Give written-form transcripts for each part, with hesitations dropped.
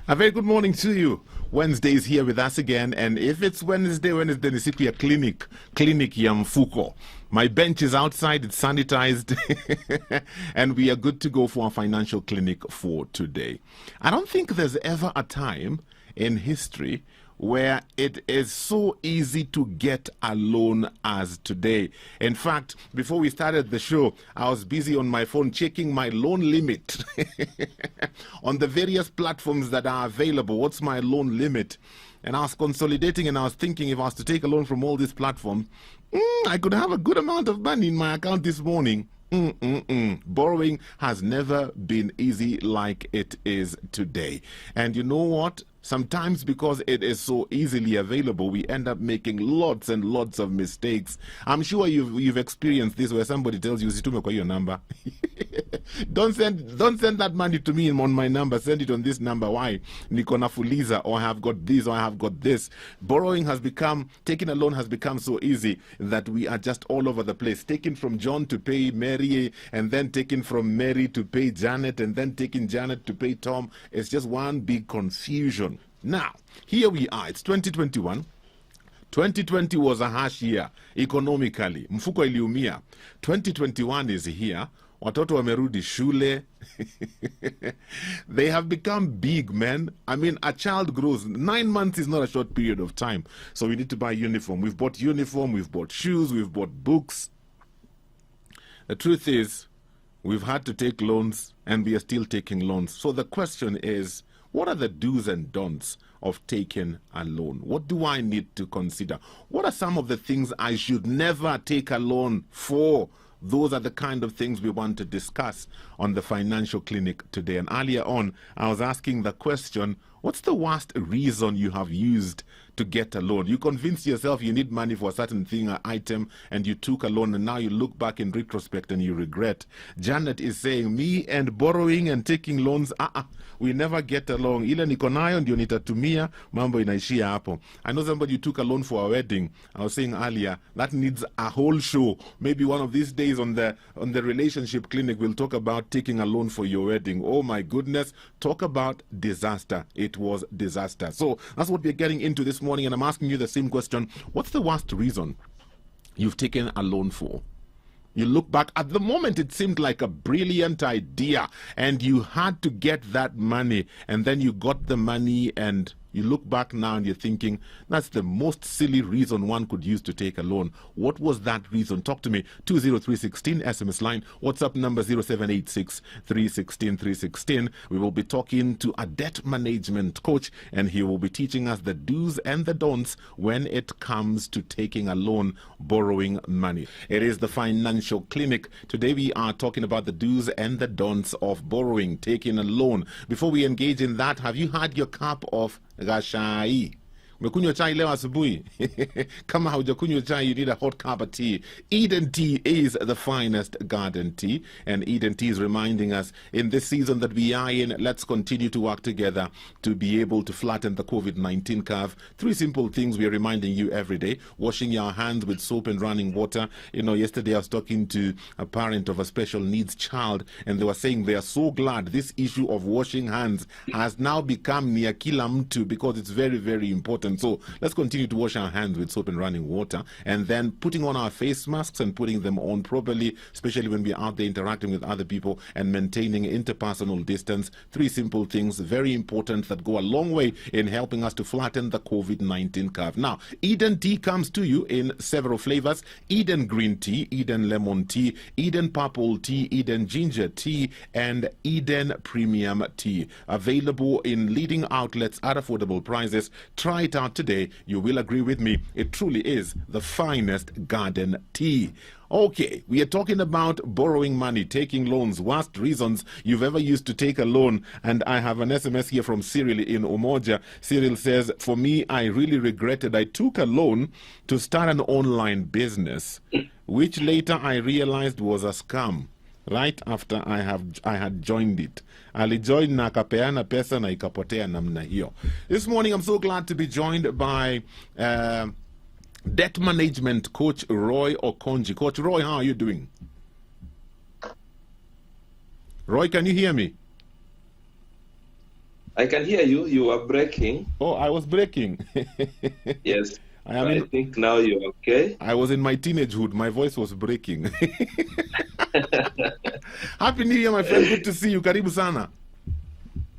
A very good morning to you. Wednesday is here with us again, and if it's Wednesday ni siku ya clinic ya mfuko. My bench is outside, it's sanitized, and we are good to go for our financial clinic for today. I don't think there's ever a time in history where it is so easy to get a loan as today. In fact, before we started the show, I was busy on my phone checking my loan limit on the various platforms that are available. What's my loan limit? And I was consolidating and I was thinking if I was to take a loan from all these platforms, I could have a good amount of money in my account this morning. Borrowing has never been easy like it is today. And you know what? Sometimes because it is so easily available, we end up making lots and lots of mistakes. I'm sure you've experienced this where somebody tells you, "Situme kwa your number." Don't send that money to me on my number. Send it on this number. Why? Niko na fuliza, or I have got this, or I have got this. Taking a loan has become so easy that we are just all over the place. Taking from John to pay Mary, and then taking from Mary to pay Janet, and then taking Janet to pay Tom. It's just one big confusion. Now, here we are. It's 2021. 2020 was a harsh year economically. Mfuko iliumia. 2021 is here. Watoto wamerudi shule. They have become big, man. I mean, a child grows. 9 months is not a short period of time. So we need to buy uniform. We've bought uniform, we've bought shoes, we've bought books. The truth is, we've had to take loans and we are still taking loans. So the question is, what are the do's and don'ts of taking a loan? What do I need to consider? What are some of the things I should never take a loan for? Those are the kind of things we want to discuss on the financial clinic today. And earlier on, I was asking the question, what's the worst reason you have used to get a loan? You convinced yourself you need money for a certain thing or item, and you took a loan, and now you look back in retrospect and you regret. Janet is saying, me and borrowing and taking loans, we never get along. Ile niko nayo ndio nitatumia, mambo inaishia hapo. I know somebody who took a loan for a wedding. I was saying earlier, that needs a whole show. Maybe one of these days on the relationship clinic, we'll talk about taking a loan for your wedding. Oh my goodness, talk about disaster. It was disaster. So that's what we're getting into this morning, and I'm asking you the same question. What's the worst reason you've taken a loan for? You look back, at the moment it seemed like a brilliant idea, and you had to get that money, and then you got the money, and you look back now and you're thinking, that's the most silly reason one could use to take a loan. What was that reason? Talk to me. 20316 SMS line. WhatsApp number 0786 316 316. We will be talking to a debt management coach, and he will be teaching us the do's and the don'ts when it comes to taking a loan, borrowing money. It is the financial clinic. Today we are talking about the do's and the don'ts of borrowing, taking a loan. Before we engage in that, have you had your cup of gashai? Umekunywa chai leo asubuhi? Kama haujakunywa chai, you need a hot cup of tea. Eden Tea is the finest garden tea, and Eden Tea is reminding us in this season that we are in, let's continue to work together to be able to flatten the COVID-19 curve. 3 simple things we are reminding you every day. Washing your hands with soap and running water. You know, yesterday I was talking to a parent of a special needs child, and they were saying they are so glad this issue of washing hands has now become near kila mtu, because it's very, very important. So let's continue to wash our hands with soap and running water, and then putting on our face masks and putting them on properly, especially when we're out there interacting with other people, and maintaining interpersonal distance. 3 simple things, very important, that go a long way in helping us to flatten the COVID-19 curve. Now, Eden Tea comes to you in several flavors: Eden Green Tea, Eden Lemon Tea, Eden Purple Tea, Eden Ginger Tea, and Eden Premium Tea. Available in leading outlets at affordable prices. Try it out today. You will agree with me. It truly is the finest garden tea. Okay, we are talking about borrowing money, taking loans, worst reasons you've ever used to take a loan. And I have an SMS here from Cyril in Umoja. Cyril says, for me, I really regretted I took a loan to start an online business, which later I realized was a scam. Right after I had joined it. Alijoin na akapeana pesa na ikapotea namna hiyo. This morning I'm so glad to be joined by debt management coach Roy Okonji. Coach Roy, how are you doing? Roy, can you hear me? I can hear you. You are breaking. Oh, I was breaking. Yes. I think now you're okay. I was in my teenagehood. My voice was breaking. Happy New Year, my friend. Good to see you. Karibu sana.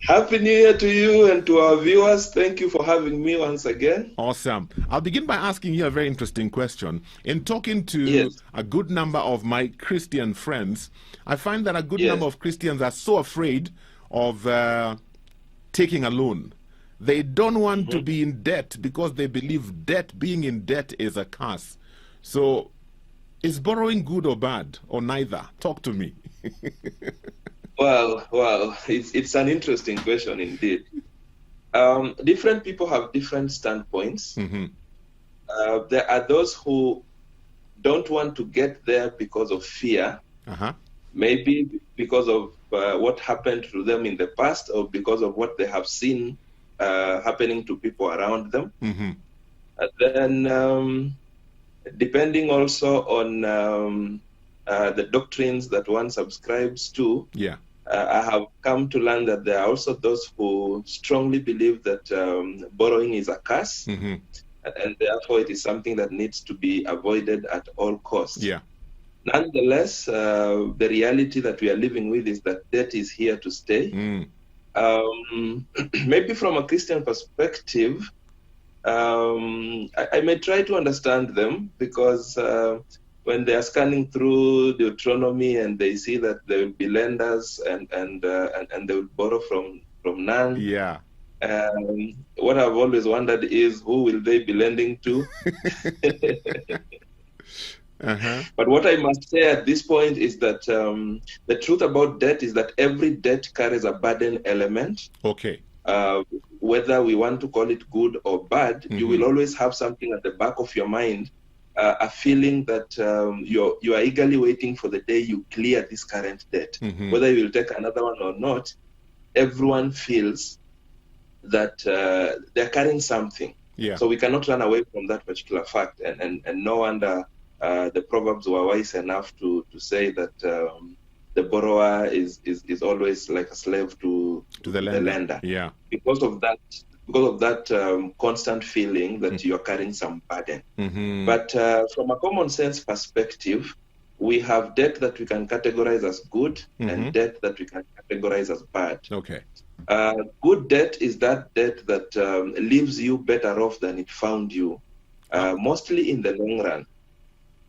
Happy New Year to you and to our viewers. Thank you for having me once again. Awesome. I'll begin by asking you a very interesting question. In talking to Yes. a good number of my Christian friends, I find that a good Yes. number of Christians are so afraid of taking a loan. They don't want to be in debt because they believe being in debt is a curse. So, is borrowing good or bad, or neither? Talk to me. Well, it's an interesting question indeed. Different people have different standpoints. There are those who don't want to get there because of fear, maybe because of what happened to them in the past, or because of what they have seen happening to people around them. And then, depending also on the doctrines that one subscribes to, I have come to learn that there are also those who strongly believe that borrowing is a curse, and therefore it is something that needs to be avoided at all costs. Nonetheless, the reality that we are living with is that debt is here to stay. Maybe from a Christian perspective, I may try to understand them, because when they are scanning through Deuteronomy and they see that there will be lenders and they will borrow from none. What I've always wondered is, who will they be lending to? But what I must say at this point is that the truth about debt is that every debt carries a burden element. Whether we want to call it good or bad, you will always have something at the back of your mind, a feeling that you are eagerly waiting for the day you clear this current debt. Whether you will take another one or not, everyone feels that they're carrying something. So we cannot run away from that particular fact. And no wonder the Proverbs were wise enough to say that the borrower is always like a slave to the lender. Because of that constant feeling that you're carrying some burden. But from a common sense perspective, we have debt that we can categorize as good and debt that we can categorize as bad. Good debt is that debt that leaves you better off than it found you, mostly in the long run.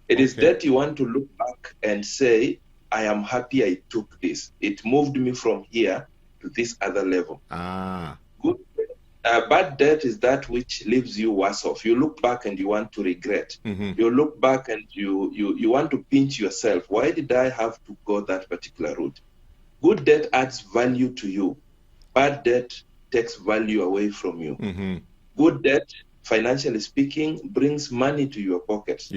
It is debt you want to look back and say, I am happy I took this. It moved me from here to this other level. Good bad debt is that which leaves you worse off. You look back and you want to regret. You look back and you want to pinch yourself. Why did I have to go that particular route? Good debt adds value to you. Bad debt takes value away from you. Good debt, financially speaking, brings money to your pockets.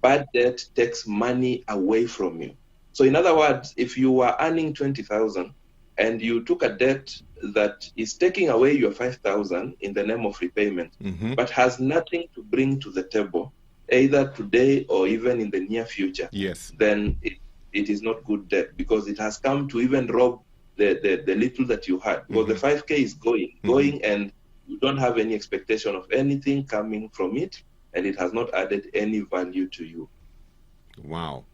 Bad debt takes money away from you. So in other words, if you were earning 20,000 and you took a debt that is taking away your 5,000 in the name of repayment, but has nothing to bring to the table, either today or even in the near future, then it is not good debt, because it has come to even rob the little that you had. Because the 5K is going, and you don't have any expectation of anything coming from it, and it has not added any value to you. Wow.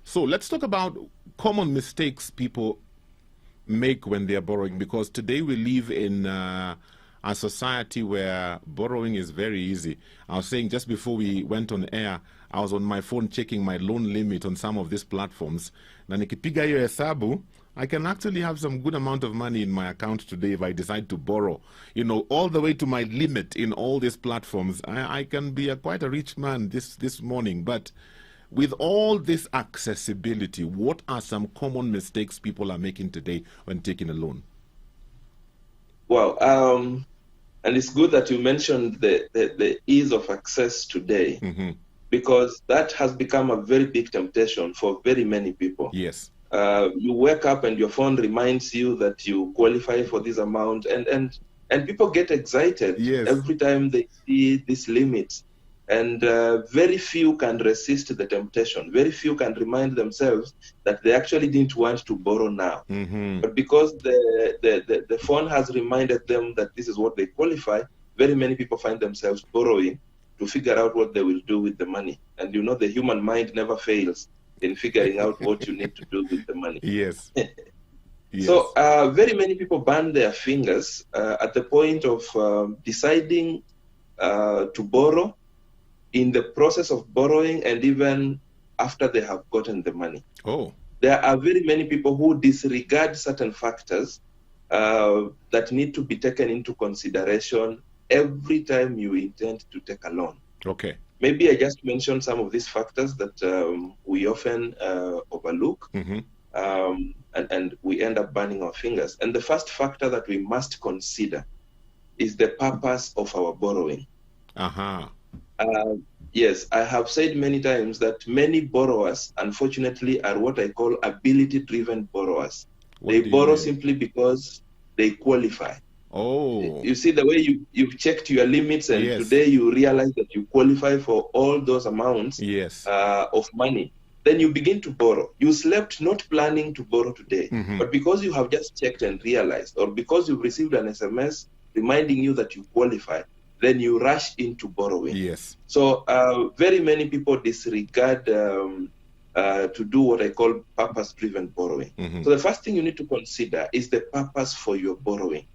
So let's talk about common mistakes people make when they are borrowing, because today we live in a society where borrowing is very easy. I was saying just before we went on air, I was on my phone checking my loan limit on some of these platforms. Na nikipiga hiyo hesabu, I can actually have some good amount of money in my account today if I decide to borrow. You know, all the way to my limit in all these platforms. I can be quite a rich man this morning. But with all this accessibility, what are some common mistakes people are making today when taking a loan? Well, and it's good that you mentioned the ease of access today, because that has become a very big temptation for very many people. You wake up and your phone reminds you that you qualify for this amount, and people get excited every time they see these limits. And very few can resist the temptation. Very few can remind themselves that they actually didn't want to borrow now. But because the phone has reminded them that this is what they qualify, very many people find themselves borrowing to figure out what they will do with the money. And you know, the human mind never fails in figuring out what you need to do with the money. Yes. Yes. So very many people burn their fingers at the point of deciding to borrow, in the process of borrowing, and even after they have gotten the money. Oh. There are very many people who disregard certain factors that need to be taken into consideration every time you intend to take a loan. Okay. Maybe I just mentioned some of these factors that we often overlook, and we end up burning our fingers. And the first factor that we must consider is the purpose of our borrowing. Yes, I have said many times that many borrowers, unfortunately, are what I call ability-driven borrowers. They borrow simply because they qualify. Oh. You see, the way you've checked your limits, and today you realize that you qualify for all those amounts of money. Then you begin to borrow. You slept not planning to borrow today, but because you have just checked and realized, or because you've received an SMS reminding you that you qualify, then you rush into borrowing. Yes. So very many people disregard to do what I call purpose-driven borrowing. So the first thing you need to consider is the purpose for your borrowing.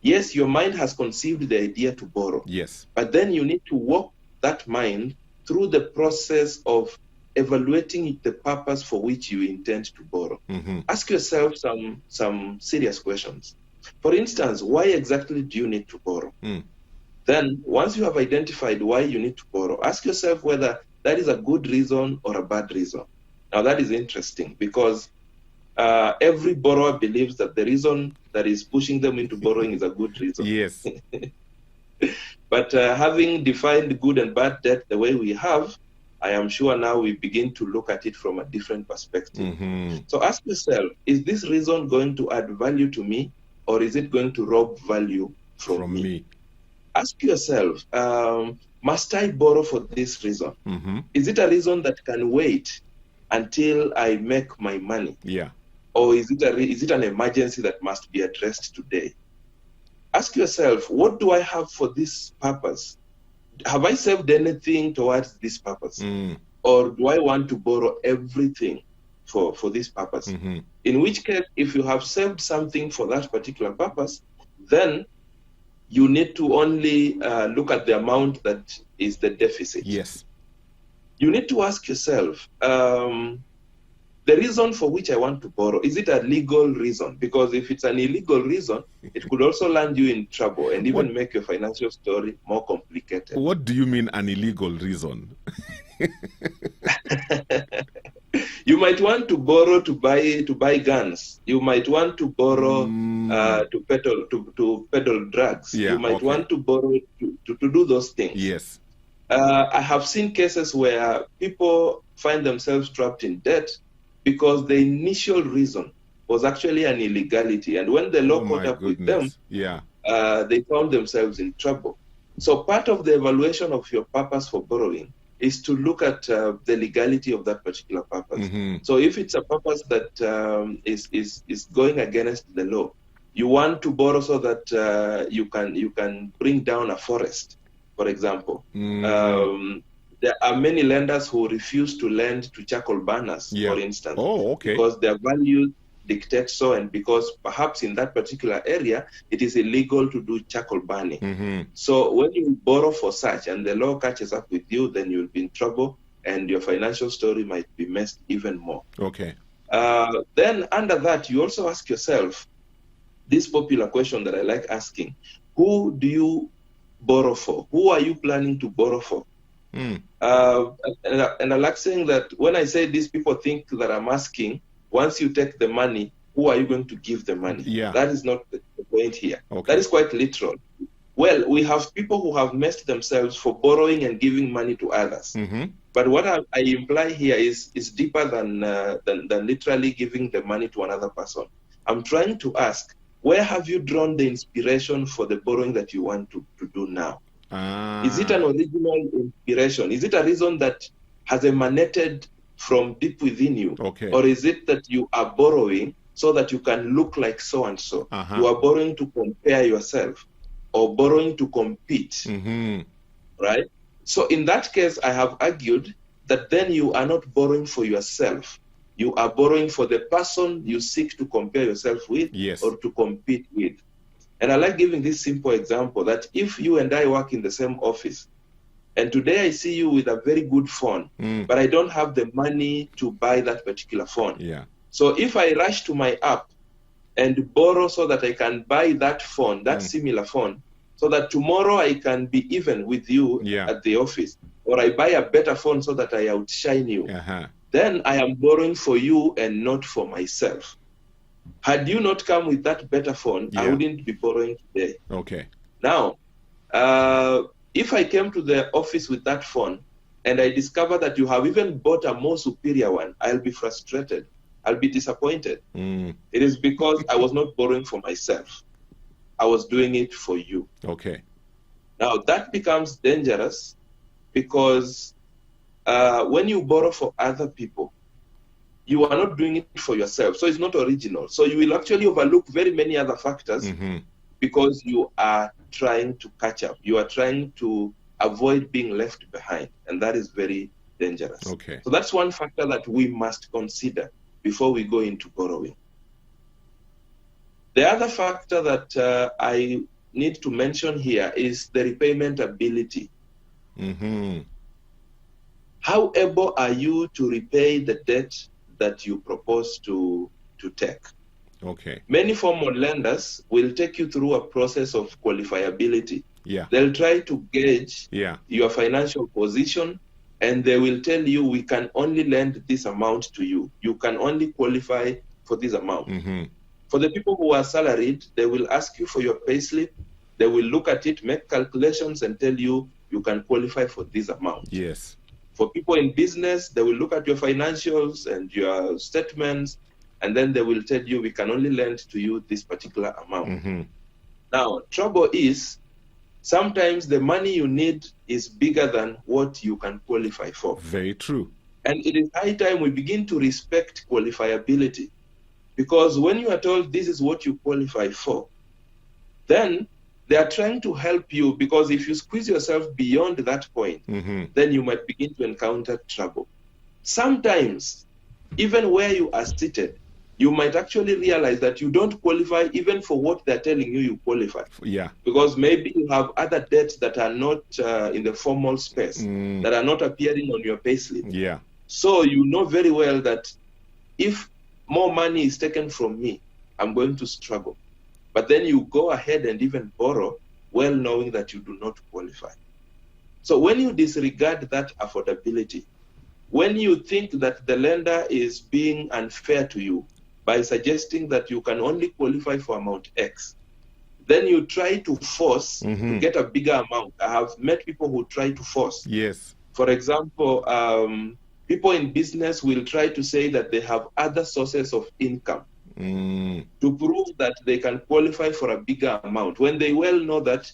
Yes, your mind has conceived the idea to borrow. Yes. But then you need to walk that mind through the process of evaluating the purpose for which you intend to borrow. Ask yourself some serious questions. For instance, why exactly do you need to borrow? Then, once you have identified why you need to borrow, ask yourself whether that is a good reason or a bad reason. Now, that is interesting because every borrower believes that the reason that is pushing them into borrowing is a good reason. Yes. But having defined good and bad debt the way we have, I am sure now we begin to look at it from a different perspective. So ask yourself, is this reason going to add value to me, or is it going to rob value from me? Ask yourself, must I borrow for this reason? Is it a reason that can wait until I make my money? Yeah. Or is it an emergency that must be addressed today? Ask yourself, what do I have for this purpose? Have I saved anything towards this purpose? Or do I want to borrow everything for this purpose? In which case, if you have saved something for that particular purpose, then you need to only look at the amount that is the deficit. Yes. You need to ask yourself, the reason for which I want to borrow, is it a legal reason? Because if it's an illegal reason, it could also land you in trouble and even make your financial story more complicated. What do you mean an illegal reason? You might want to borrow to buy guns. You might want to borrow to peddle drugs. Yeah, you might want to borrow to do those things. Yes. I have seen cases where people find themselves trapped in debt because the initial reason was actually an illegality. And when the law caught up with them, they found themselves in trouble. So part of the evaluation of your purpose for borrowing is to look at the legality of that particular purpose. So if it's a purpose that is going against the law, you want to borrow so that you can bring down a forest, for example. There are many lenders who refuse to lend to charcoal burners, for instance, because their values dictate so, and because perhaps in that particular area, it is illegal to do charcoal burning. So when you borrow for such and the law catches up with you, then you'll be in trouble and your financial story might be messed even more. Okay. Then under that, you also ask yourself this popular question that I like asking: who do you borrow for? Who are you planning to borrow for? And I like saying that when I say this, people think that I'm asking, once you take the money, who are you going to give the money? That is not the point here. That is quite literal. Well, we have people who have messed themselves for borrowing and giving money to others. But what I imply here is deeper than literally giving the money to another person. I'm trying to ask, where have you drawn the inspiration for the borrowing that you want to do now? Is it an original inspiration? Is it a reason that has emanated from deep within you? Okay. Or is it that you are borrowing so that you can look like so-and-so? You are borrowing to compare yourself or borrowing to compete, right? So in that case, I have argued that then you are not borrowing for yourself. You are borrowing for the person you seek to compare yourself with or to compete with. And I like giving this simple example that if you and I work in the same office, and today I see you with a very good phone, but I don't have the money to buy that particular phone. Yeah. So if I rush to my app and borrow so that I can buy that phone, that similar phone, so that tomorrow I can be even with you at the office, or I buy a better phone so that I outshine you, then I am borrowing for you and not for myself. Had you not come with that better phone, I wouldn't be borrowing today. Okay. Now, if I came to the office with that phone and I discover that you have even bought a more superior one, I'll be frustrated. I'll be disappointed. It is because I was not borrowing for myself. I was doing it for you. Okay. Now, that becomes dangerous because when you borrow for other people, you are not doing it for yourself. So it's not original. So you will actually overlook very many other factors because you are trying to catch up. You are trying to avoid being left behind. And that is very dangerous. Okay. So that's one factor that we must consider before we go into borrowing. The other factor that I need to mention here is the repayment ability. How able are you to repay the debt that you propose to take? Okay. Many formal lenders will take you through a process of qualifiability. Yeah. They'll try to gauge your financial position, and they will tell you, we can only lend this amount to you. You can only qualify for this amount. For the people who are salaried, they will ask you for your payslip. They will look at it, make calculations, and tell you, you can qualify for this amount. Yes. For people in business, they will look at your financials and your statements, and then they will tell you, we can only lend to you this particular amount. Now, trouble is, sometimes the money you need is bigger than what you can qualify for. Very true. And it is high time we begin to respect qualifiability. Because when you are told this is what you qualify for, then they are trying to help you, because if you squeeze yourself beyond that point, then you might begin to encounter trouble. Sometimes, even where you are seated, you might actually realize that you don't qualify even for what they're telling you qualify. Yeah. Because maybe you have other debts that are not in the formal space, that are not appearing on your payslip. Yeah. So you know very well that if more money is taken from me, I'm going to struggle. But then you go ahead and even borrow, well knowing that you do not qualify. So when you disregard that affordability, when you think that the lender is being unfair to you by suggesting that you can only qualify for amount X, then you try to force to get a bigger amount. I have met people who try to force. Yes. For example, people in business will try to say that they have other sources of income to prove that they can qualify for a bigger amount, when they well know that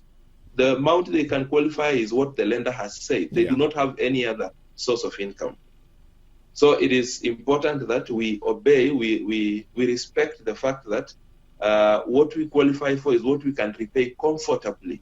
the amount they can qualify is what the lender has said. They do not have any other source of income. So it is important that we obey, we respect the fact that what we qualify for is what we can repay comfortably,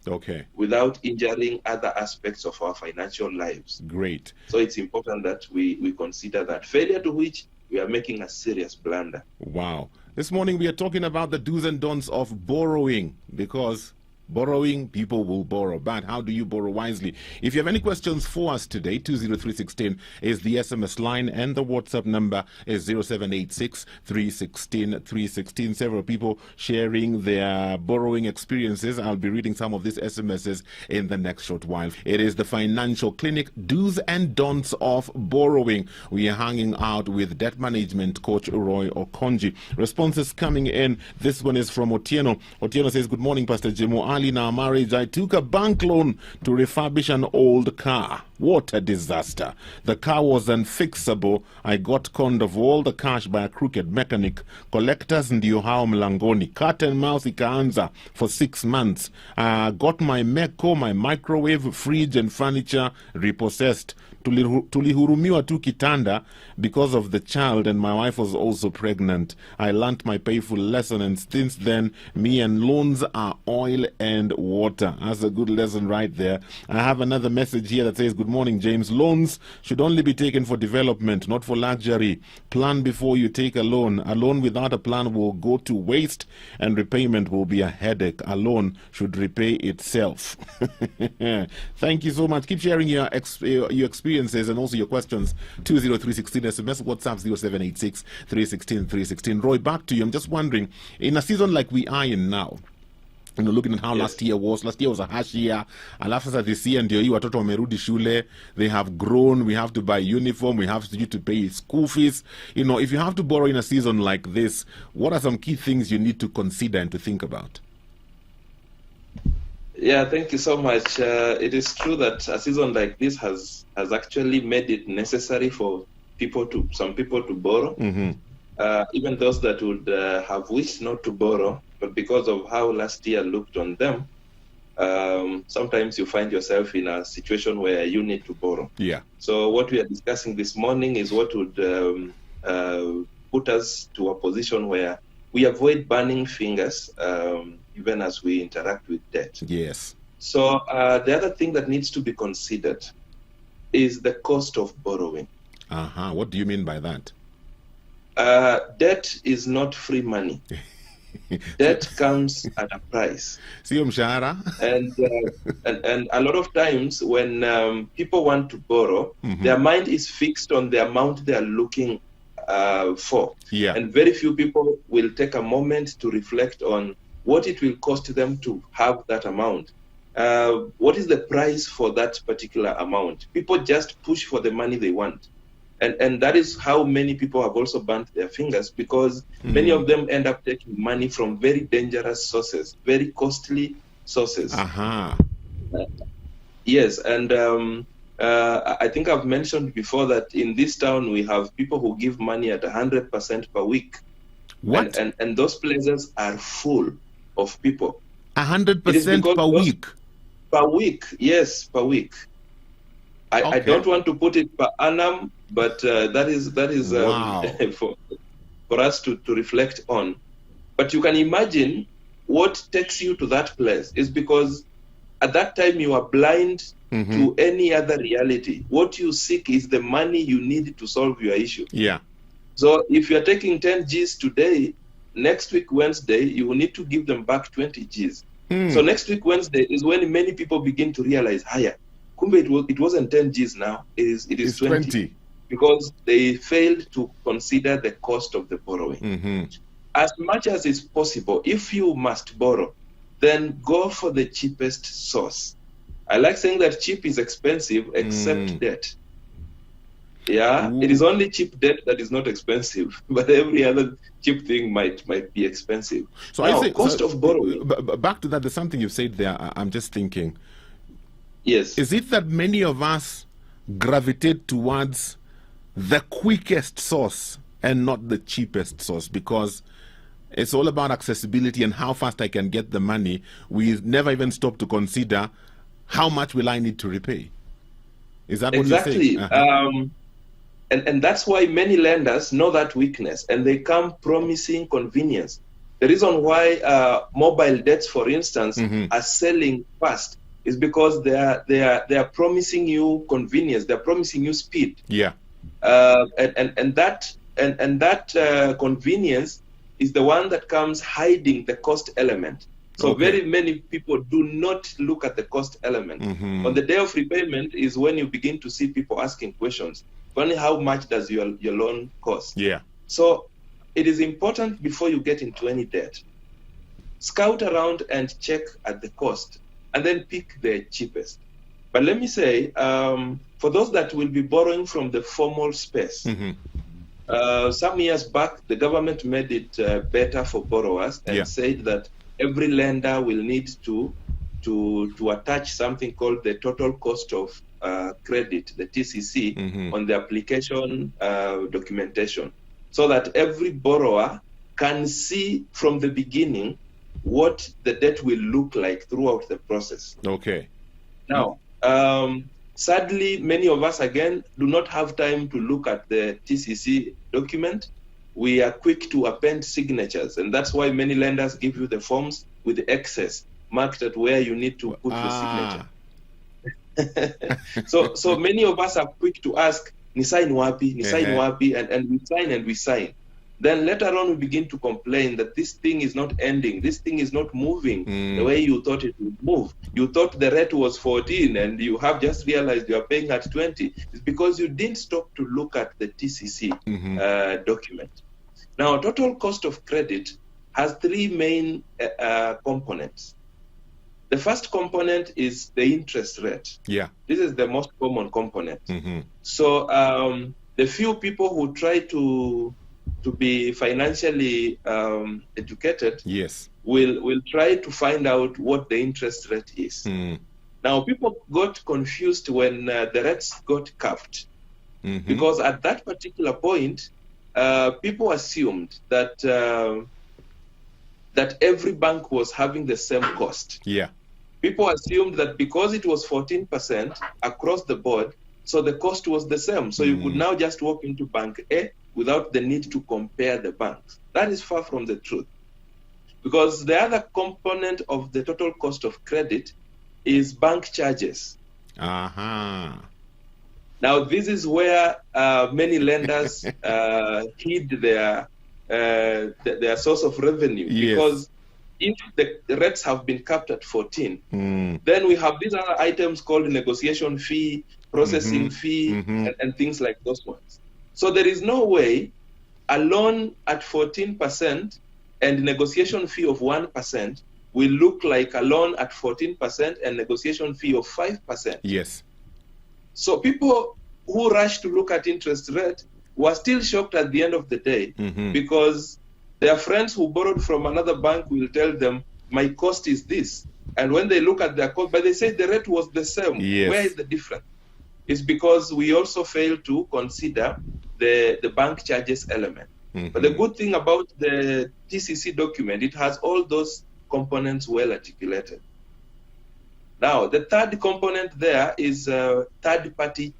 without injuring other aspects of our financial lives. Great. So it's important that we consider that, failure to which we are making a serious blunder. Wow. This morning we are talking about the do's and don'ts of borrowing, because borrowing, people will borrow. But how do you borrow wisely? If you have any questions for us today, 20316 is the SMS line, and the WhatsApp number is 0786 316 316. Several people sharing their borrowing experiences. I'll be reading some of these SMSs in the next short while. It is the Financial Clinic, do's and don'ts of borrowing. We are hanging out with debt management coach Roy Okonji. Responses coming in. This one is from Otieno. Otieno says, good morning, Pastor Jimo. early in our marriage, I took a bank loan to refurbish an old car. What a disaster. The car was unfixable. I got conned of all the cash by a crooked mechanic. Collectors ndio hao mlangoni. Cat and mouse ikaanza for 6 months. Got my meko, my microwave, fridge and furniture repossessed. Tulihurumiwa tu kitanda because of the child, and my wife was also pregnant. I learnt my painful lesson, and since then, me and loans are oil and water. That's a good lesson right there. I have another message here that says, good morning, James. Loans should only be taken for development, not for luxury. Plan before you take a loan. A loan without a plan will go to waste, and repayment will be a headache. A loan should repay itself. Thank you so much. Keep sharing your experiences and also your questions. 20316 SMS, WhatsApp 0786 316 316. Roy, back to you. I'm just wondering, in a season like we are in now, you know, looking at how last year was a harsh year, and after this year ndio hii watoto wamerudi shule, they have grown, we have to buy uniform, we have to pay school fees. You know, if you have to borrow in a season like this, what are some key things you need to consider and to think about? Yeah, thank you so much. It is true that a season like this has actually made it necessary for some people to borrow, even those that would have wished not to borrow, but because of how last year looked on them, sometimes you find yourself in a situation where you need to borrow. Yeah. So what we are discussing this morning is what would put us to a position where we avoid burning fingers, even as we interact with debt. Yes. So the other thing that needs to be considered is the cost of borrowing. What do you mean by that? Debt is not free money. Debt comes at a price. Sio mshahara. And a lot of times when people want to borrow, their mind is fixed on the amount they are looking for. Yeah. And very few people will take a moment to reflect on what it will cost them to have that amount. What is the price for that particular amount? People just push for the money they want. And that is how many people have also burnt their fingers, because many of them end up taking money from very dangerous sources, very costly sources. Yes, and I think I've mentioned before that in this town we have people who give money at 100% per week. What? And those places are full of people. 100% per week? Per week, yes, per week. I don't want to put it per annum, but that is wow. for us to reflect on. But you can imagine what takes you to that place is because at that time you are blind to any other reality. What you seek is the money you need to solve your issue. Yeah. So if you're taking 10 Gs today, next week Wednesday, you will need to give them back 20 Gs. So next week Wednesday is when many people begin to realize, higher. It wasn't 10 Gs now, it is 20. Because they failed to consider the cost of the borrowing. As much as is possible, if you must borrow, then go for the cheapest source. I like saying that cheap is expensive except debt. Yeah, it is only cheap debt that is not expensive, but every other cheap thing might be expensive. So now, I say, cost of borrowing. Back to that, there's something you've said there. I'm just thinking. Yes. Is it that many of us gravitate towards the quickest source and not the cheapest source? Because it's all about accessibility and how fast I can get the money. We never even stop to consider how much will I need to repay. Is that what you're saying? Exactly. And that's why many lenders know that weakness and they come promising convenience. The reason why mobile debts, for instance, are selling fast is because they are promising you convenience. They're promising you speed. Yeah. And that convenience is the one that comes hiding the cost element. So very many people do not look at the cost element. On the day of repayment is when you begin to see people asking questions. Funny, how much does your loan cost? Yeah. So it is important before you get into any debt, scout around and check at the cost and then pick the cheapest. But let me say, for those that will be borrowing from the formal space, some years back, the government made it better for borrowers and said that every lender will need to to attach something called the total cost of credit, the TCC, on the application documentation, so that every borrower can see from the beginning what the debt will look like throughout the process. Okay. Now, sadly, many of us, again, do not have time to look at the TCC document. We are quick to append signatures, and that's why many lenders give you the forms with the excess marked at where you need to put your signature. So many of us are quick to ask, ni sign wapi, and we sign. Then later on, we begin to complain that this thing is not ending. This thing is not moving the way you thought it would move. You thought the rate was 14 and you have just realized you are paying at 20. It's because you didn't stop to look at the TCC document. Now, total cost of credit has three main components. The first component is the interest rate. Yeah. This is the most common component. So the few people who try to be financially educated, yes, will try to find out what the interest rate is. Now, people got confused when the rates got capped, because at that particular point, people assumed that that every bank was having the same cost. Yeah. People assumed that because it was 14% across the board, so the cost was the same. So you could now just walk into Bank A without the need to compare the banks. That is far from the truth. Because the other component of the total cost of credit is bank charges. Now, this is where many lenders hid their source of revenue. Yes. Because if the rates have been capped at 14, then we have these other items called negotiation fee, processing fee, and things like those ones. So there is no way a loan at 14% and negotiation fee of 1% will look like a loan at 14% and negotiation fee of 5%. Yes. So people who rush to look at interest rate were still shocked at the end of the day, because their friends who borrowed from another bank will tell them, my cost is this. And when they look at their cost, but they say the rate was the same. Yes. Where is the difference? It's because we also fail to consider the bank charges element. But the good thing about the TCC document, it has all those components well articulated. Now, the third component there is third-party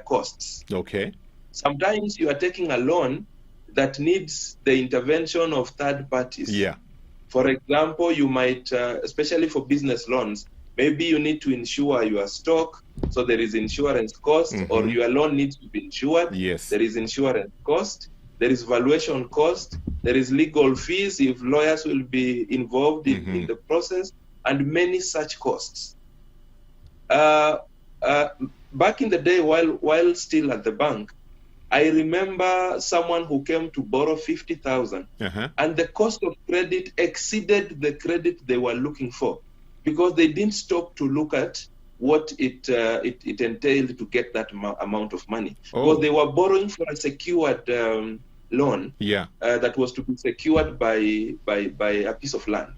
costs. Okay. Sometimes you are taking a loan that needs the intervention of third parties. Yeah. For example, you might, especially for business loans, maybe you need to insure your stock, so there is insurance cost, or your loan needs to be insured. Yes. There is insurance cost, there is valuation cost, there is legal fees if lawyers will be involved in the process, and many such costs. Back in the day, while still at the bank, I remember someone who came to borrow 50,000, and the cost of credit exceeded the credit they were looking for, because they didn't stop to look at what it entailed to get that amount of money. Because they were borrowing for a secured loan that was to be secured by a piece of land.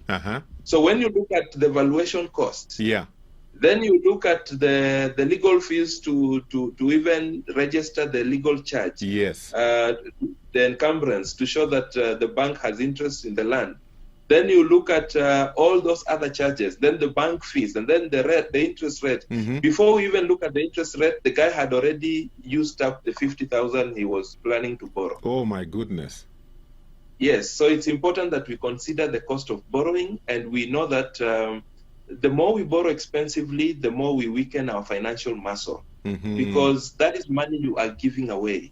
So when you look at the valuation cost, then you look at the legal fees to even register the legal charge, the encumbrance to show that the bank has interest in the land. Then you look at all those other charges, then the bank fees, and then the interest rate. Before we even look at the interest rate, the guy had already used up the 50,000 he was planning to borrow. Oh my goodness. Yes, so it's important that we consider the cost of borrowing, and we know that the more we borrow expensively, the more we weaken our financial muscle, because that is money you are giving away.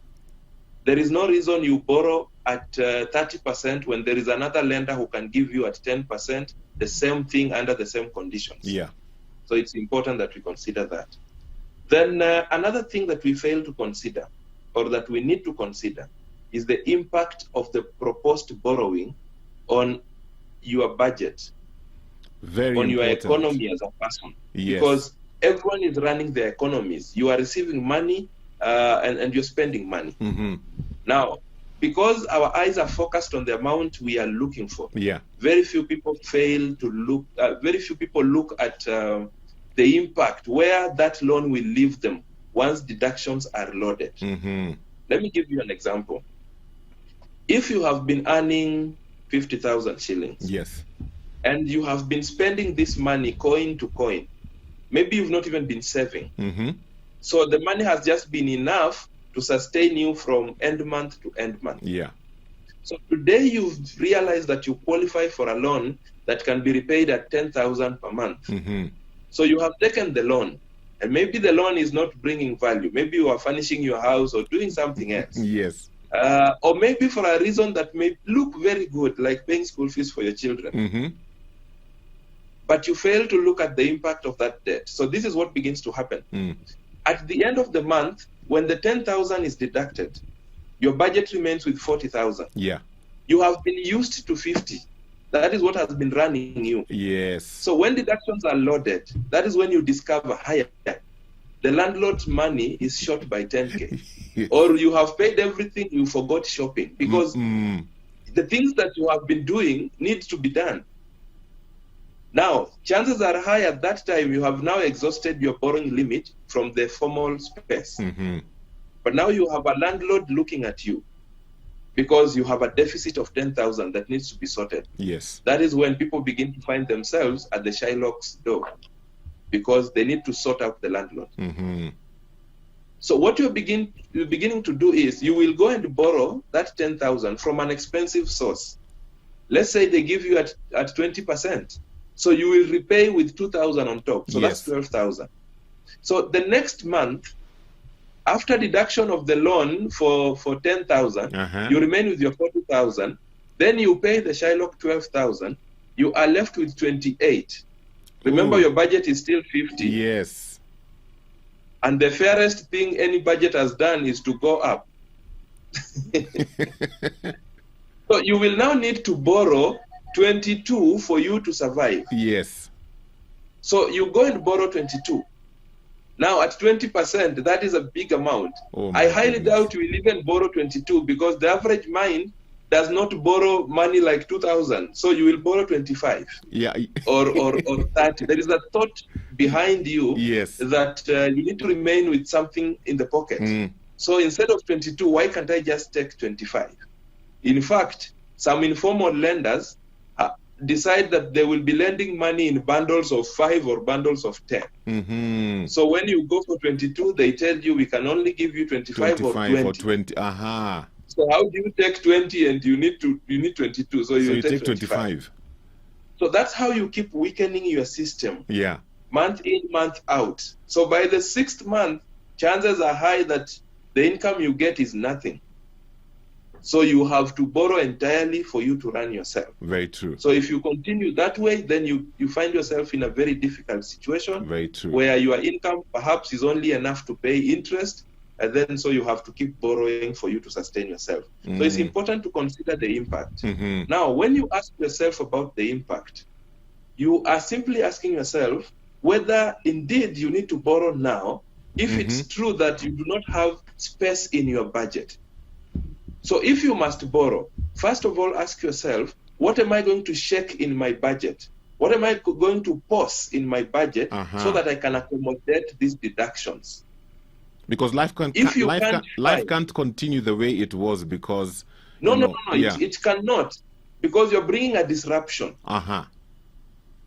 There is no reason you borrow at 30% when there is another lender who can give you at 10% the same thing under the same conditions. Yeah. So it's important that we consider that. Then another thing that we fail to consider, or that we need to consider, is the impact of the proposed borrowing on your budget, on your economy as a person. Yes. Because everyone is running their economies. You are receiving money and you're spending money. Now, because our eyes are focused on the amount we are looking for. Yeah. Very few people fail to look. Very few people look at the impact where that loan will leave them once deductions are loaded. Let me give you an example. If you have been earning 50,000 shillings, yes, and you have been spending this money coin to coin, maybe you've not even been saving. So the money has just been enough to sustain you from end month to end month. Yeah. So today you've realized that you qualify for a loan that can be repaid at 10,000 per month. So you have taken the loan, and maybe the loan is not bringing value. Maybe you are furnishing your house or doing something else. Yes. Or maybe for a reason that may look very good, like paying school fees for your children. But you fail to look at the impact of that debt. So this is what begins to happen. At the end of the month, when the 10,000 is deducted, your budget remains with 40,000. Yeah. You have been used to 50. That is what has been running you. Yes. So when deductions are loaded, that is when you discover, hi, the landlord's money is short by 10K. Yes. Or you have paid everything, you forgot shopping. Because the things that you have been doing need to be done. Now, chances are high at that time you have now exhausted your borrowing limit from the formal space. But now you have a landlord looking at you because you have a deficit of 10,000 that needs to be sorted. Yes. That is when people begin to find themselves at the Shylock's door because they need to sort out the landlord. So what you're beginning to do is you will go and borrow that 10,000 from an expensive source. Let's say they give you at 20%. So you will repay with 2,000 on top. So that's 12,000. So the next month, after deduction of the loan for 10,000, you remain with your 40,000. Then you pay the Shylock 12,000. You are left with 28. Remember, your budget is still 50. Yes. And the fairest thing any budget has done is to go up. So you will now need to borrow 22 for you to survive. Yes. So you go and borrow 22. Now at 20%, that is a big amount. I highly doubt you will even borrow 22 because the average mind does not borrow money like 2,000. So you will borrow 25. Yeah. or 30. There is a thought behind you that you need to remain with something in the pocket. So instead of 22, why can't I just take 25? In fact, some informal lenders decide that they will be lending money in bundles of 5 or bundles of 10. So when you go for 22, they tell you we can only give you 25 or 20. So how do you take 20 and you need 22? So you take 25. So that's how you keep weakening your system. Yeah. Month in, month out. So by the 6th month, chances are high that the income you get is nothing. So you have to borrow entirely for you to run yourself. Very true. So if you continue that way, then you find yourself in a very difficult situation. Very true. Where your income perhaps is only enough to pay interest, and then so you have to keep borrowing for you to sustain yourself. So it's important to consider the impact. Now, when you ask yourself about the impact, you are simply asking yourself whether indeed you need to borrow now if it's true that you do not have space in your budget. So if you must borrow, first of all, ask yourself, what am I going to shake in my budget? What am I going to pause in my budget so that I can accommodate these deductions? Because life can't continue the way it was because... No. It cannot. Because you're bringing a disruption.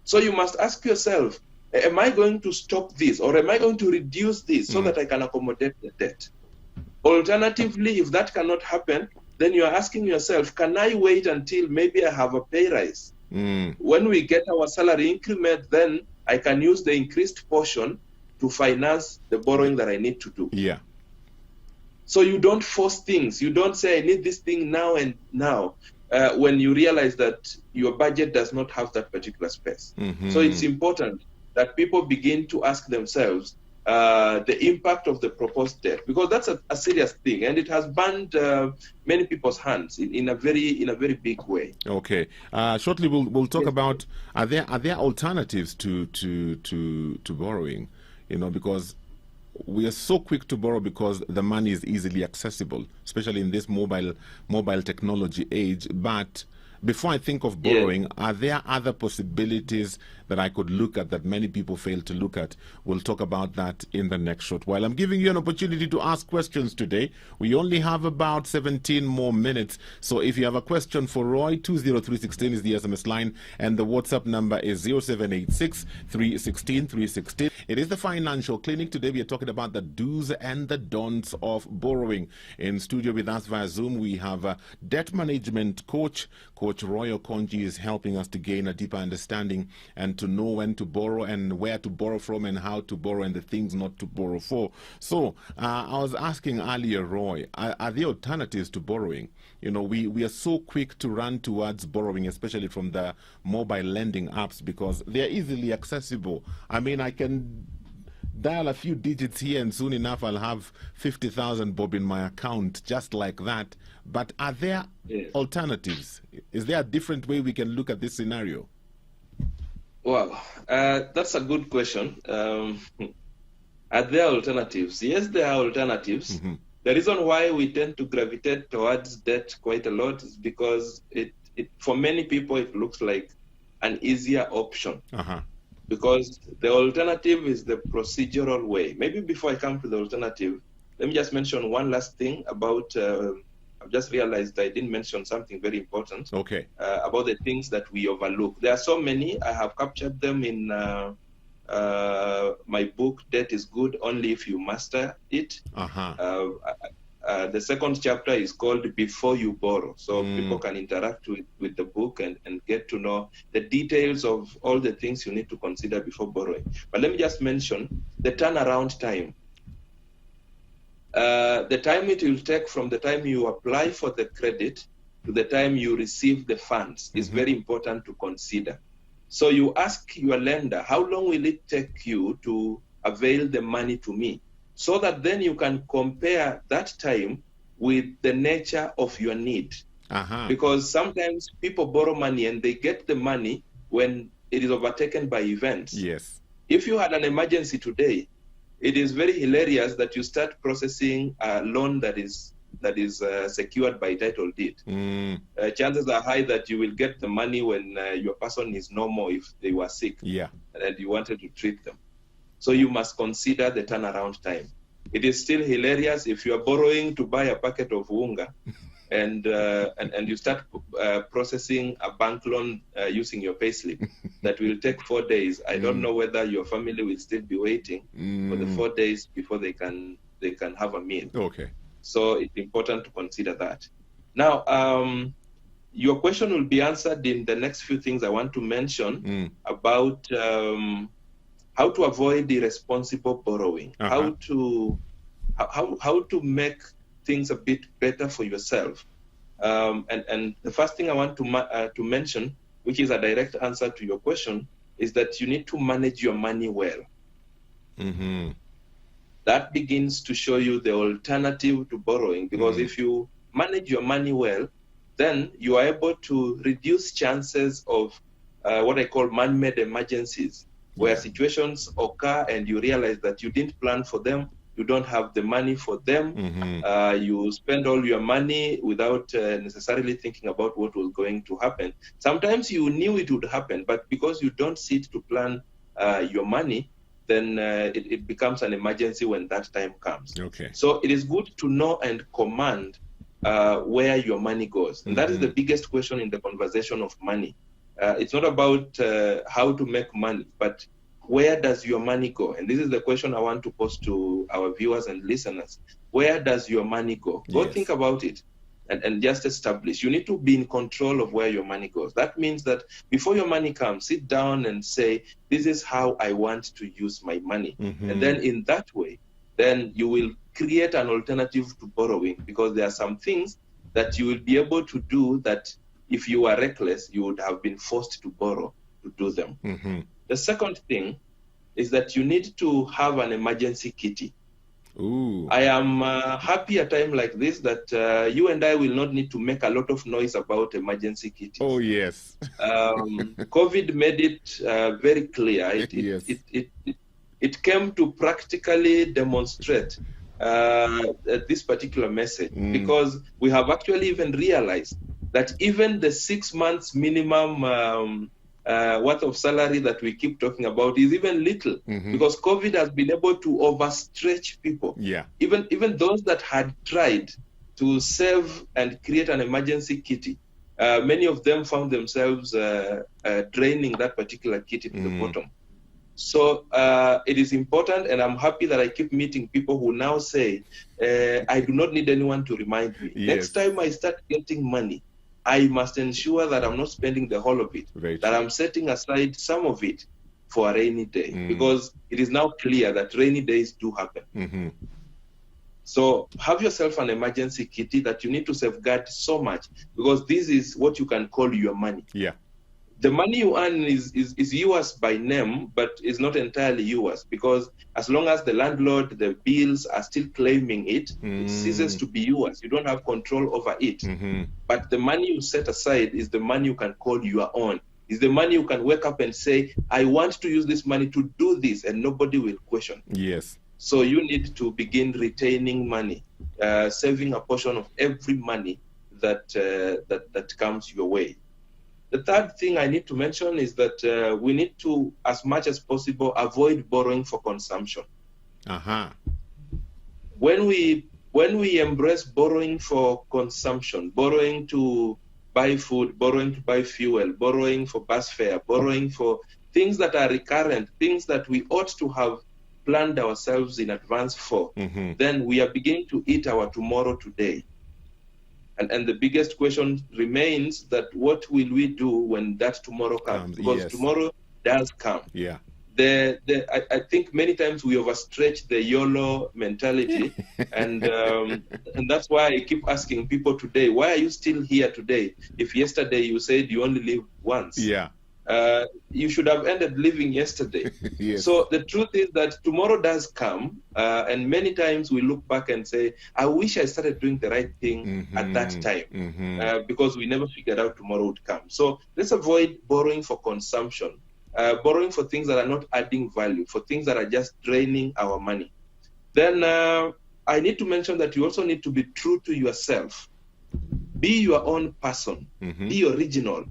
So you must ask yourself, am I going to stop this or am I going to reduce this so that I can accommodate the debt? Alternatively, if that cannot happen, then you are asking yourself, can I wait until maybe I have a pay rise? When we get our salary increment, then I can use the increased portion to finance the borrowing that I need to do. Yeah. So you don't force things. You don't say, I need this thing now and now, when you realize that your budget does not have that particular space. So it's important that people begin to ask themselves, the impact of the proposed debt, because that's a serious thing, and it has burned many people's hands in a very big way. Okay. Shortly, we'll talk about are there alternatives to borrowing? Because we are so quick to borrow because the money is easily accessible, especially in this mobile technology age. But before I think of borrowing, are there other possibilities that I could look at that many people fail to look at? We'll talk about that in the next short while. I'm giving you an opportunity to ask questions today. We only have about 17 more minutes. So if you have a question for Roy, 20316 is the SMS line, and the WhatsApp number is 0786 316 316. It is the Financial Clinic. Today we are talking about the do's and the don'ts of borrowing. In studio with us via Zoom, we have a debt management coach. Coach Roy Okonji is helping us to gain a deeper understanding and to know when to borrow and where to borrow from and how to borrow and the things not to borrow for. So I was asking earlier, Roy, are there alternatives to borrowing? You know, we are so quick to run towards borrowing, especially from the mobile lending apps, because they're easily accessible. I mean, I can dial a few digits here and soon enough I'll have 50,000 bob in my account just like that. But are there alternatives? Is there a different way we can look at this scenario? Well, that's a good question. Are there alternatives? Yes, there are alternatives. Mm-hmm. The reason why we tend to gravitate towards debt quite a lot is because it for many people it looks like an easier option. Uh-huh. Because the alternative is the procedural way. Maybe before I come to the alternative, let me just mention one last thing about, I've just realized I didn't mention something very important. Okay. About the things that we overlook. There are so many. I have captured them in my book, Debt is Good Only If You Master It. Uh-huh. The second chapter is called Before You Borrow. So people can interact with the book and get to know the details of all the things you need to consider before borrowing. But let me just mention the turnaround time. The time it will take from the time you apply for the credit to the time you receive the funds is very important to consider. So you ask your lender, how long will it take you to avail the money to me? So that then you can compare that time with the nature of your need. Uh-huh. Because sometimes people borrow money and they get the money when it is overtaken by events. Yes. If you had an emergency today, it is very hilarious that you start processing a loan that is secured by title deed. Chances are high that you will get the money when your person is normal if they were sick. Yeah. And you wanted to treat them. So you must consider the turnaround time. It is still hilarious if you are borrowing to buy a packet of unga and you start processing a bank loan using your payslip that will take 4 days. I don't know whether your family will still be waiting for the 4 days before they can have a meal. Okay. So it's important to consider that. Now, your question will be answered in the next few things I want to mention about how to avoid irresponsible borrowing, how to make things a bit better for yourself. And the first thing I want to mention, which is a direct answer to your question, is that you need to manage your money well. Mm-hmm. That begins to show you the alternative to borrowing, because if you manage your money well, then you are able to reduce chances of what I call man-made emergencies, where situations occur and you realize that you didn't plan for them, you don't have the money for them, you spend all your money without necessarily thinking about what was going to happen. Sometimes you knew it would happen, but because you don't sit to plan your money, then it becomes an emergency when that time comes. Okay. So it is good to know and command where your money goes. And that is the biggest question in the conversation of money. It's not about how to make money, but where does your money go? And this is the question I want to pose to our viewers and listeners. Where does your money go? Go think about it and just establish. You need to be in control of where your money goes. That means that before your money comes, sit down and say, this is how I want to use my money. And then in that way, then you will create an alternative to borrowing, because there are some things that you will be able to do that if you are reckless, you would have been forced to borrow to do them. The second thing is that you need to have an emergency kitty. Ooh. I am happy a time like this that you and I will not need to make a lot of noise about emergency kitties. Oh, it COVID made it very clear. It it came to practically demonstrate this particular message, because we have actually even realized that even the 6 months minimum worth of salary that we keep talking about is even little, because COVID has been able to overstretch people. Yeah. Even those that had tried to save and create an emergency kitty, many of them found themselves draining that particular kitty to the bottom. So it is important, and I'm happy that I keep meeting people who now say, I do not need anyone to remind me. Yes. Next time I start getting money, I must ensure that I'm not spending the whole of it, that I'm setting aside some of it for a rainy day, because it is now clear that rainy days do happen. So have yourself an emergency kitty that you need to safeguard so much, because this is what you can call your money. Yeah. The money you earn is yours by name, but is not entirely yours, because as long as the landlord, the bills are still claiming it, it ceases to be yours. You don't have control over it. But the money you set aside is the money you can call your own. Is the money you can wake up and say, I want to use this money to do this, and nobody will question. Yes. So you need to begin retaining money, saving a portion of every money that comes your way. The third thing I need to mention is that we need to, as much as possible, avoid borrowing for consumption. When we embrace borrowing for consumption, borrowing to buy food, borrowing to buy fuel, borrowing for bus fare, borrowing for things that are recurrent, things that we ought to have planned ourselves in advance for, then we are beginning to eat our tomorrow today. And the biggest question remains that what will we do when that tomorrow comes? Because tomorrow does come. Yeah. I think many times we overstretch the YOLO mentality, and that's why I keep asking people today, why are you still here today? If yesterday you said you only live once. Yeah. You should have ended living yesterday. Yes. So the truth is that tomorrow does come, and many times we look back and say, I wish I started doing the right thing at that time, because we never figured out tomorrow would come. So let's avoid borrowing for consumption, borrowing for things that are not adding value, for things that are just draining our money. Then I need to mention that you also need to be true to yourself. Be your own person. Be original.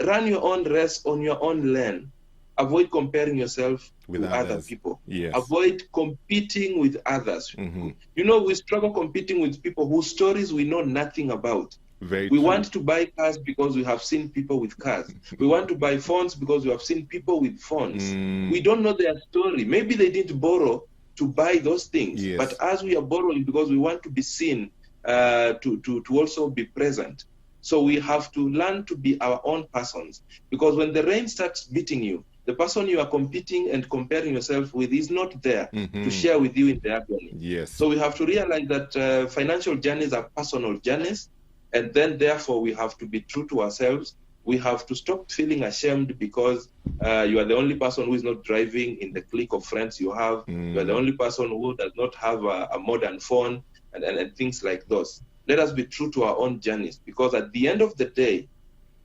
Run your own race on your own lane. Avoid comparing yourself with other people. Yes. Avoid competing with others. You know, we struggle competing with people whose stories we know nothing about. We want to buy cars because we have seen people with cars. We want to buy phones because we have seen people with phones. We don't know their story. Maybe they didn't borrow to buy those things. Yes. But as we are borrowing because we want to be seen, to also be present. So we have to learn to be our own persons, because when the rain starts beating you, the person you are competing and comparing yourself with is not there to share with you in the agony. Yes. So we have to realize that financial journeys are personal journeys, and then therefore we have to be true to ourselves. We have to stop feeling ashamed because you are the only person who is not driving in the clique of friends you have. You are the only person who does not have a modern phone and things like those. Let us be true to our own journeys, because at the end of the day,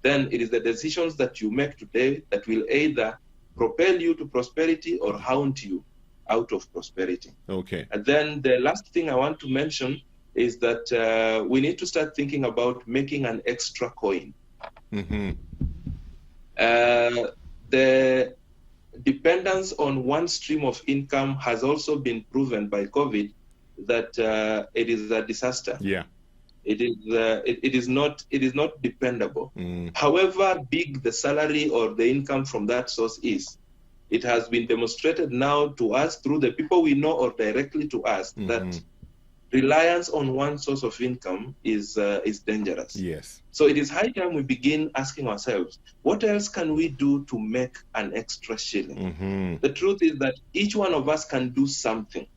then it is the decisions that you make today that will either propel you to prosperity or hound you out of prosperity. Okay. And then the last thing I want to mention is that we need to start thinking about making an extra coin. The dependence on one stream of income has also been proven by COVID that it is a disaster. Yeah. It is not dependable. However big the salary or the income from that source is, it has been demonstrated now to us through the people we know or directly to us that reliance on one source of income is dangerous. Yes. So it is high time we begin asking ourselves, what else can we do to make an extra shilling? The truth is that each one of us can do something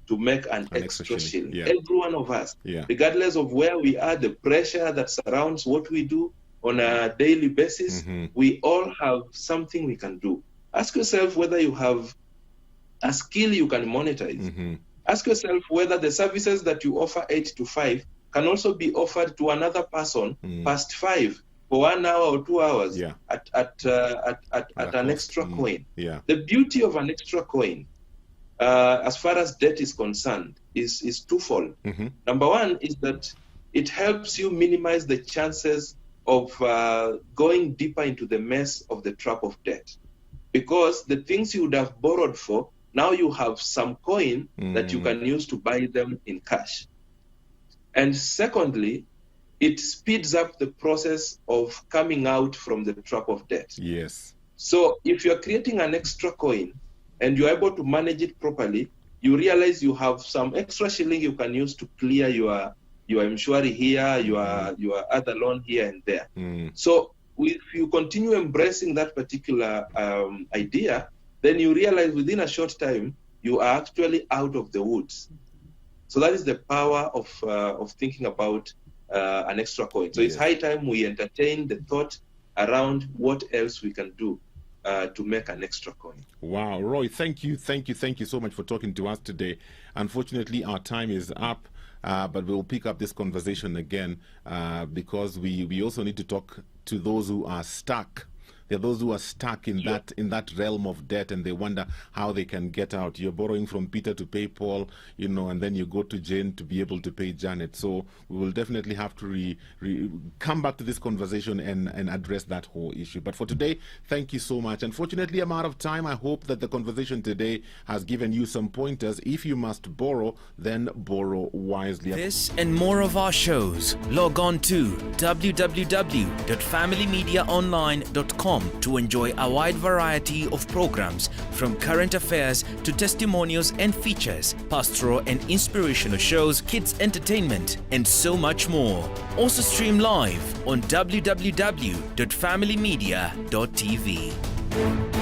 to make an extra shilling. Yeah. Every one of us, regardless of where we are, the pressure that surrounds what we do on a daily basis, we all have something we can do. Ask yourself whether you have a skill you can monetize. Ask yourself whether the services that you offer 8 to 5 can also be offered to another person past 5. for 1 hour or 2 hours at an extra coin. Yeah. The beauty of an extra coin, as far as debt is concerned, is twofold. Number one is that it helps you minimize the chances of going deeper into the mess of the trap of debt. Because the things you would have borrowed for, now you have some coin that you can use to buy them in cash. And secondly, it speeds up the process of coming out from the trap of debt. Yes. So if you're creating an extra coin and you're able to manage it properly, you realize you have some extra shilling you can use to clear your insurance here, your other loan here and there. So if you continue embracing that particular idea, then you realize within a short time, you are actually out of the woods. So that is the power of thinking about an extra coin. So it's high time we entertain the thought around what else we can do to make an extra coin. Wow, Roy, thank you so much for talking to us today. Unfortunately, our time is up. But we'll pick up this conversation again because we also need to talk to those who are stuck. There are those who are stuck in that realm of debt, and they wonder how they can get out. You're borrowing from Peter to pay Paul, and then you go to Jane to be able to pay Janet. So we will definitely have to come back to this conversation and address that whole issue. But for today, thank you so much. Unfortunately, I'm out of time. I hope that the conversation today has given you some pointers. If you must borrow, then borrow wisely. This and more of our shows, log on to www.familymediaonline.com to enjoy a wide variety of programs, from current affairs to testimonials and features, pastoral and inspirational shows, kids entertainment, and so much more. Also stream live on www.familymedia.tv.